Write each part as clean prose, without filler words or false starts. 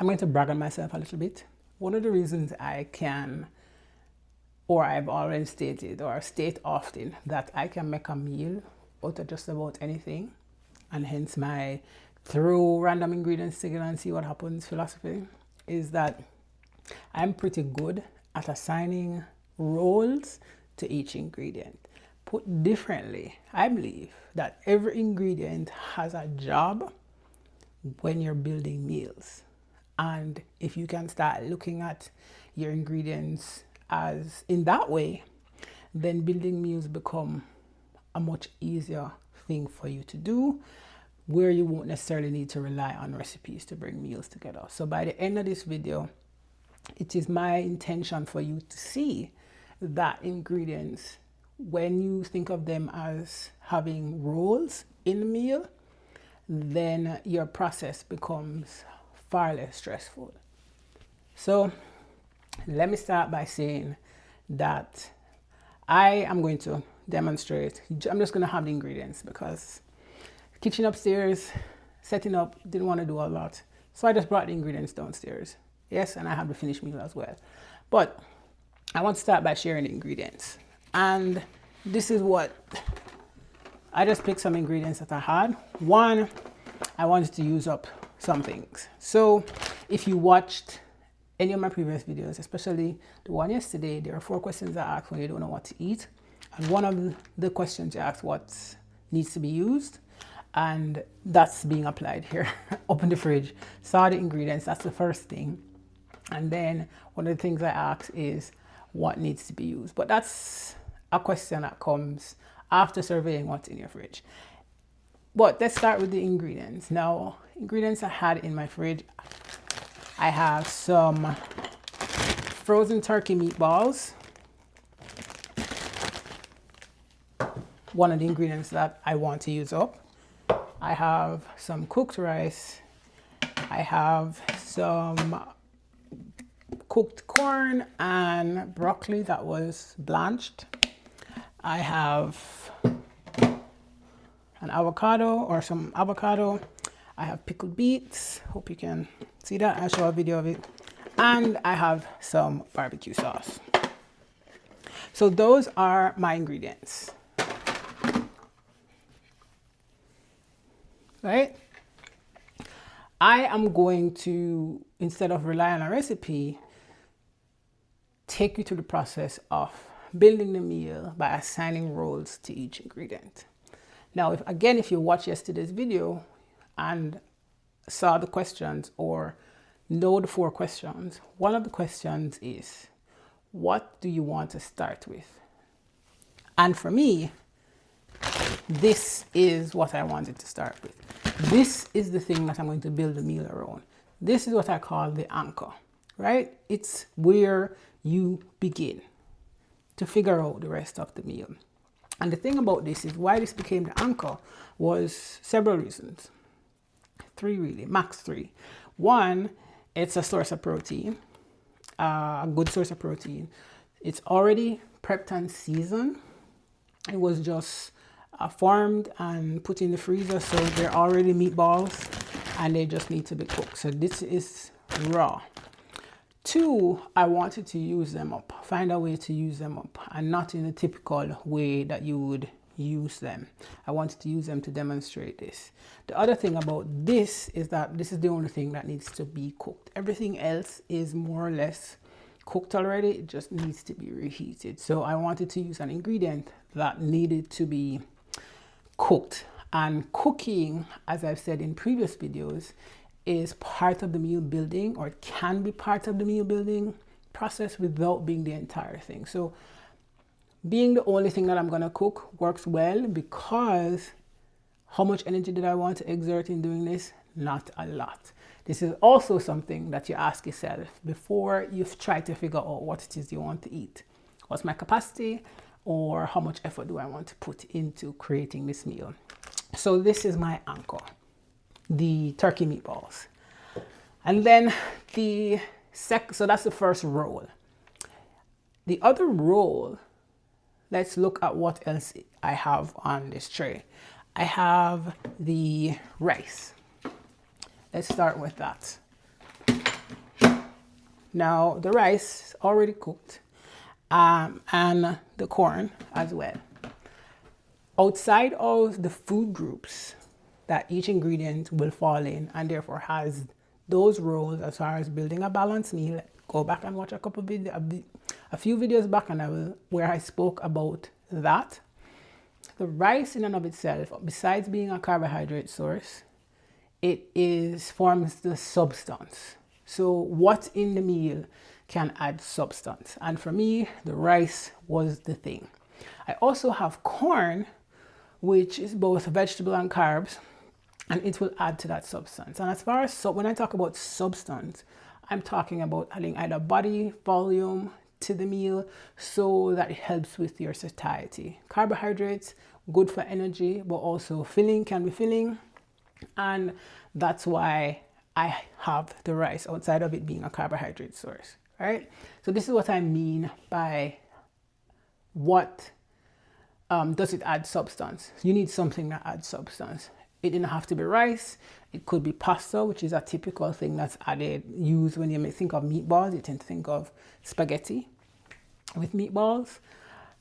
I'm going to brag on myself a little bit. One of the reasons I can, or I've already stated, or state often, that I can make a meal out of just about anything, and hence my throw random ingredients together and see what happens philosophy, is that I'm pretty good at assigning roles to each ingredient. Put differently, I believe that every ingredient has a job when you're building meals. And if you can start looking at your ingredients as in that way, then building meals become a much easier thing for you to do, where you won't necessarily need to rely on recipes to bring meals together. So by the end of this video, it is my intention for you to see that ingredients, when you think of them as having roles in the meal, then your process becomes far less stressful. So let me start by saying that I am going to demonstrate. I'm just going to have the ingredients because kitchen upstairs, setting up, didn't want to do a lot. So I just brought the ingredients downstairs. Yes, and I have the finished meal as well. But I want to start by sharing the ingredients. And this is what I just picked some ingredients that I had. One, I wanted to use up some things. So if you watched any of my previous videos, especially the one yesterday, there are 4 questions I asked when you don't know what to eat. And one of the questions you asked what needs to be used. And that's being applied here. Open the fridge, saw the ingredients, that's the first thing. And then one of the things I ask is what needs to be used. But that's a question that comes after surveying what's in your fridge. But let's start with the ingredients. Now, ingredients I had in my fridge, I have some frozen turkey meatballs. One of the ingredients that I want to use up. I have some cooked rice. I have some cooked corn and broccoli that was blanched. I have an avocado or some avocado. I have pickled beets. Hope you can see that. I'll show a video of it. And I have some barbecue sauce. So those are my ingredients. Right? I am going to, instead of rely on a recipe, take you through the process of building the meal by assigning roles to each ingredient. Now, if you watched yesterday's video and saw the questions or know the 4 questions, one of the questions is, what do you want to start with? And for me, this is what I wanted to start with. This is the thing that I'm going to build the meal around. This is what I call the anchor, right? It's where you begin to figure out the rest of the meal. And the thing about this is why this became the anchor was several reasons. 3 really, max 3. One, it's a source of protein, a good source of protein. It's already prepped and seasoned. It was just formed and put in the freezer, so they're already meatballs and they just need to be cooked. So this is raw. 2, I wanted to use them up, find a way to use them up, and not in a typical way that you would use them. I wanted to use them to demonstrate this. The other thing about this is that this is the only thing that needs to be cooked. Everything else is more or less cooked already. It just needs to be reheated. So I wanted to use an ingredient that needed to be cooked. And cooking, as I've said in previous videos, is part of the meal building, or it can be part of the meal building process without being the entire thing. So being the only thing that I'm going to cook works well, because how much energy did I want to exert in doing this? Not a lot. This is also something that you ask yourself before you've tried to figure out what it is you want to eat. What's my capacity, or how much effort do I want to put into creating this meal? So this is my anchor, the turkey meatballs. And then so that's the first roll. The other roll, let's look at what else I have on this tray. I have the rice. Let's start with that. Now the rice is already cooked, and the corn as well. Outside of the food groups that each ingredient will fall in, and therefore has those roles as far as building a balanced meal, go back and watch a few videos back, and where I spoke about that. The rice in and of itself, besides being a carbohydrate source, forms the substance. So what's in the meal can add substance. And for me, the rice was the thing. I also have corn, which is both vegetable and carbs, and it will add to that substance. And as far as when I talk about substance, I'm talking about adding either body volume to the meal so that it helps with your satiety. Carbohydrates, good for energy, but also can be filling. And that's why I have the rice outside of it being a carbohydrate source, right? So this is what I mean by what does it add substance? You need something that adds substance. It didn't have to be rice. It could be pasta, which is a typical thing that's used when you think of meatballs. You tend to think of spaghetti with meatballs.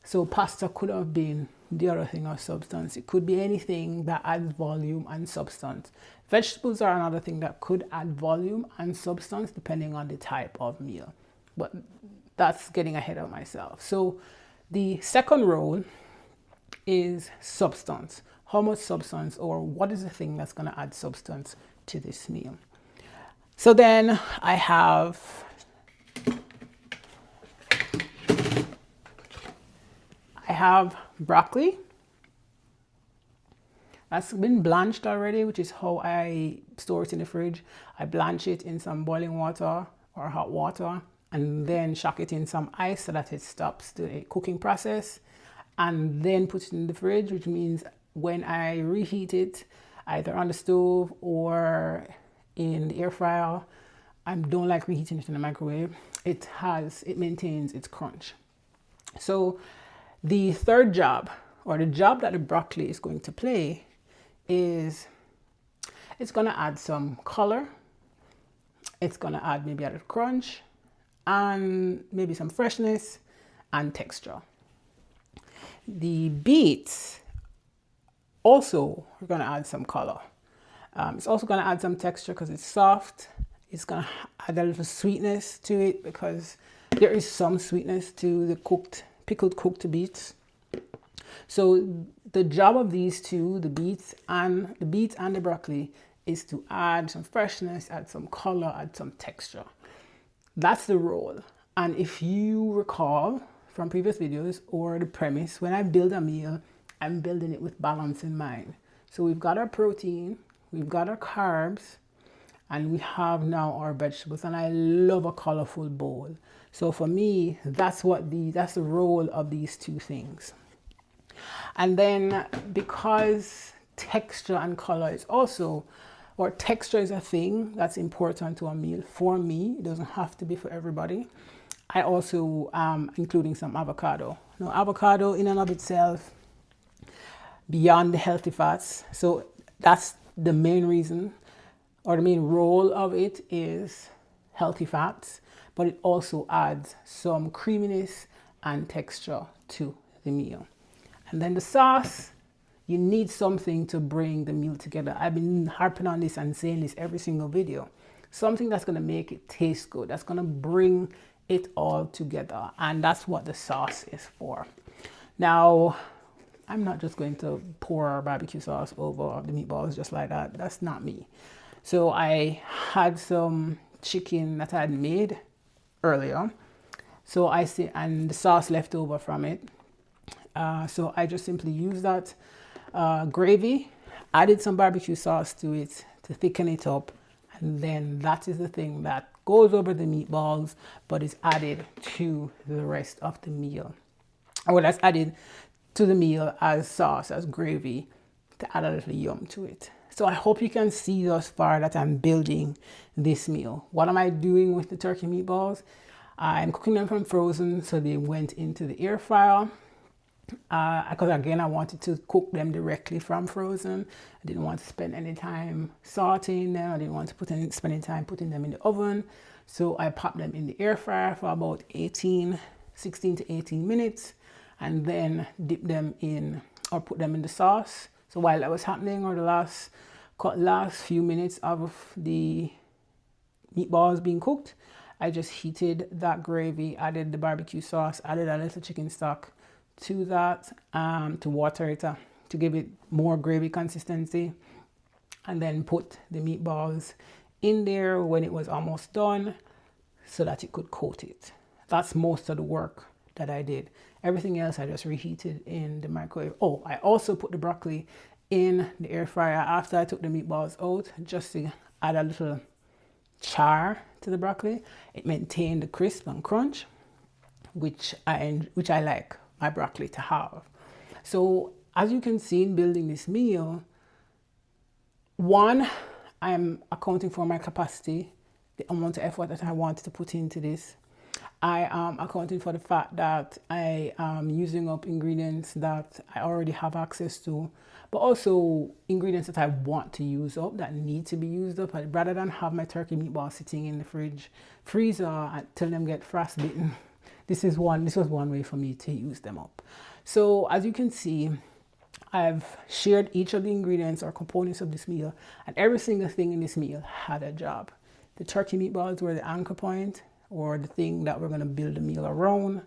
So pasta could have been the other thing of substance. It could be anything that adds volume and substance. Vegetables are another thing that could add volume and substance depending on the type of meal. But that's getting ahead of myself. So the second role is substance. How much substance, or what is the thing that's going to add substance to this meal? So then I have broccoli. That's been blanched already, which is how I store it in the fridge. I blanch it in some boiling water or hot water, and then shock it in some ice so that it stops the cooking process, and then put it in the fridge, which means when I reheat it, either on the stove or in the air fryer, I don't like reheating it in the microwave. It maintains its crunch. So the third job, or the job that the broccoli is going to play, is it's going to add some color. It's going to add maybe a little crunch and maybe some freshness and texture. The beets also are going to add some color. It's also going to add some texture because it's soft. It's going to add a little sweetness to it because there is some sweetness to the pickled cooked beets. So the job of these two, the beets and the broccoli, is to add some freshness, add some color, add some texture. That's the role. And if you recall from previous videos or the premise, when I build a meal, I'm building it with balance in mind. So we've got our protein, we've got our carbs, and we have now our vegetables. And I love a colorful bowl. So for me, that's the role of these two things. And then because texture and color is also, or texture is a thing that's important to a meal for me, it doesn't have to be for everybody. I also am including some avocado. Now, avocado in and of itself, beyond the healthy fats, so that's the main reason, or the main role of it is healthy fats, but it also adds some creaminess and texture to the meal. And then the sauce, you need something to bring the meal together. I've been harping on this and saying this every single video. Something that's going to make it taste good, that's going to bring it all together. And that's what the sauce is for. Now, I'm not just going to pour barbecue sauce over the meatballs just like that. That's not me. So I had some chicken that I had made earlier. So and the sauce left over from it. So I just simply used that gravy, added some barbecue sauce to it to thicken it up. And then that is the thing that goes over the meatballs, but is added to the rest of the meal. Or that's added to the meal as sauce, as gravy, to add a little yum to it. So I hope you can see thus far that I'm building this meal. What am I doing with the turkey meatballs? I'm cooking them from frozen, so they went into the air fryer. because again, I wanted to cook them directly from frozen. I didn't want to spend any time sauteing them. I didn't want to spend any time putting them in the oven. So I popped them in the air fryer for about 16 to 18 minutes, and then dip them in or put them in the sauce. So while that was happening, or the last few minutes of the meatballs being cooked, I just heated that gravy, added the barbecue sauce, added a little chicken stock to that, to water it, to give it more gravy consistency, and then put the meatballs in there when it was almost done so that it could coat it. That's most of the work that I did. Everything else I just reheated in the microwave. Oh, I also put the broccoli in the air fryer after I took the meatballs out, just to add a little char to the broccoli. It maintained the crisp and crunch, which I like my broccoli to have. So as you can see in building this meal, one, I'm accounting for my capacity, the amount of effort that I wanted to put into this. I am accounting for the fact that I am using up ingredients that I already have access to, but also ingredients that I want to use up, that need to be used up. Rather than have my turkey meatballs sitting in the freezer until them get frostbitten, this was one way for me to use them up. So as you can see, I've shared each of the ingredients or components of this meal, and every single thing in this meal had a job. The turkey meatballs were the anchor point, or the thing that we're going to build the meal around.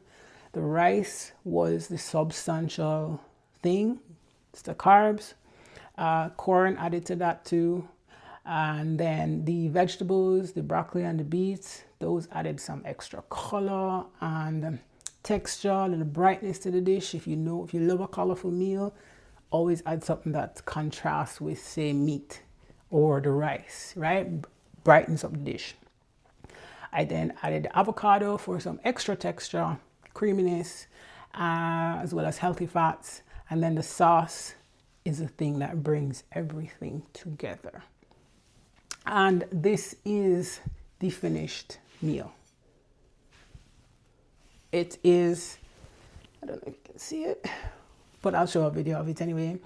The rice was the substantial thing. It's the carbs. Corn added to that too. And then the vegetables, the broccoli and the beets, those added some extra color and texture, a little brightness to the dish. If you love a colorful meal, always add something that contrasts with, say, meat or the rice, right? Brightens up the dish. I then added the avocado for some extra texture, creaminess, as well as healthy fats. And then the sauce is the thing that brings everything together. And this is the finished meal. It is, I don't know if you can see it, but I'll show a video of it anyway.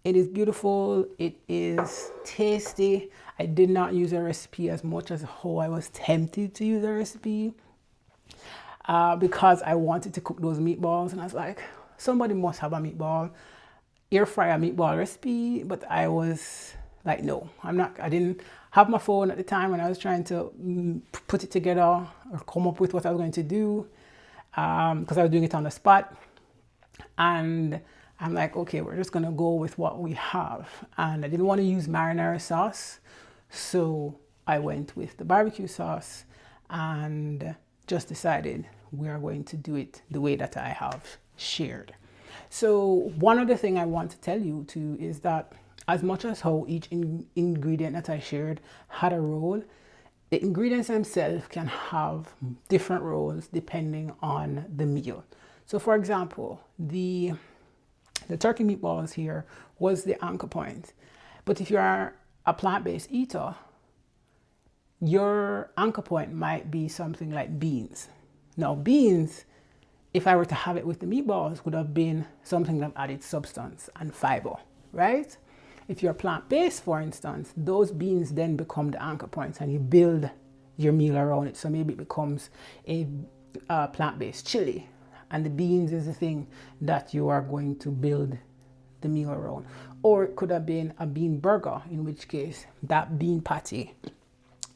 It is beautiful. It is tasty. I did not use a recipe as much as how I was tempted to use a recipe because I wanted to cook those meatballs, and I was like, somebody must have a air fryer meatball recipe. But I was like, no, I didn't have my phone at the time when I was trying to put it together or come up with what I was going to do, because I was doing it on the spot. And I'm like, okay, we're just gonna go with what we have. And I didn't want to use marinara sauce, so I went with the barbecue sauce and just decided we are going to do it the way that I have shared. So one other thing I want to tell you too is that as much as how each ingredient that I shared had a role, the ingredients themselves can have different roles depending on the meal. So for example, the turkey meatballs here was the anchor point. But if you are a plant-based eater, your anchor point might be something like beans. Now beans, if I were to have it with the meatballs, would have been something that added substance and fiber, right? If you're plant-based, for instance, those beans then become the anchor points and you build your meal around it. So maybe it becomes a plant-based chili, and the beans is the thing that you are going to build the meal around. Or it could have been a bean burger, in which case that bean patty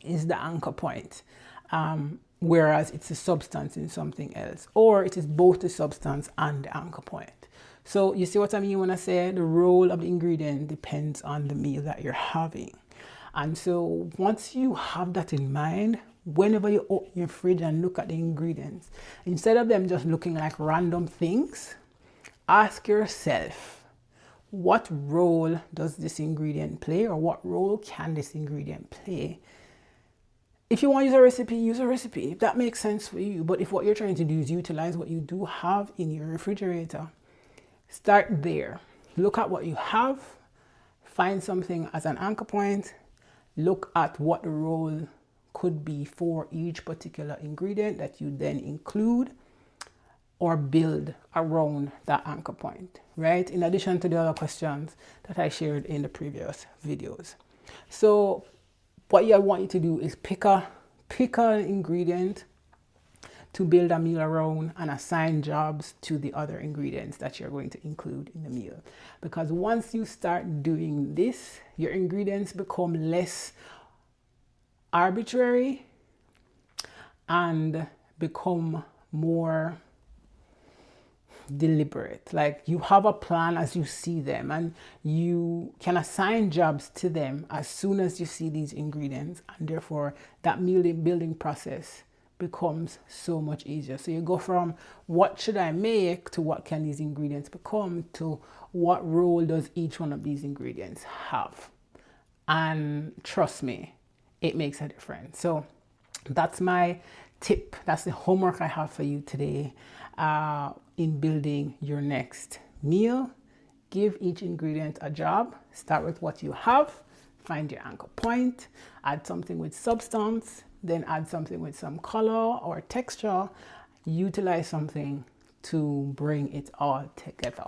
is the anchor point, whereas it's a substance in something else. Or it is both the substance and the anchor point. So you see what I mean when I say the role of the ingredient depends on the meal that you're having. And so once you have that in mind, whenever you open your fridge and look at the ingredients, instead of them just looking like random things, ask yourself, what role does this ingredient play, or what role can this ingredient play? If you want to use a recipe, if that makes sense for you. But if what you're trying to do is utilize what you do have in your refrigerator, start there. Look at what you have, find something as an anchor point, look at what the role could be for each particular ingredient that you then include, or build around that anchor point, right? In addition to the other questions that I shared in the previous videos. So what I want you to do is pick an ingredient to build a meal around and assign jobs to the other ingredients that you're going to include in the meal. Because once you start doing this, your ingredients become less arbitrary and become more deliberate. Like you have a plan as you see them, and you can assign jobs to them as soon as you see these ingredients, and therefore that meal building process becomes so much easier. So you go from what should I make to what can these ingredients become to what role does each one of these ingredients have. And trust me, it makes a difference. So that's my tip. That's the homework I have for you today in building your next meal. Give each ingredient a job. Start with what you have. Find your anchor point. Add something with substance. Then add something with some color or texture. Utilize something to bring it all together.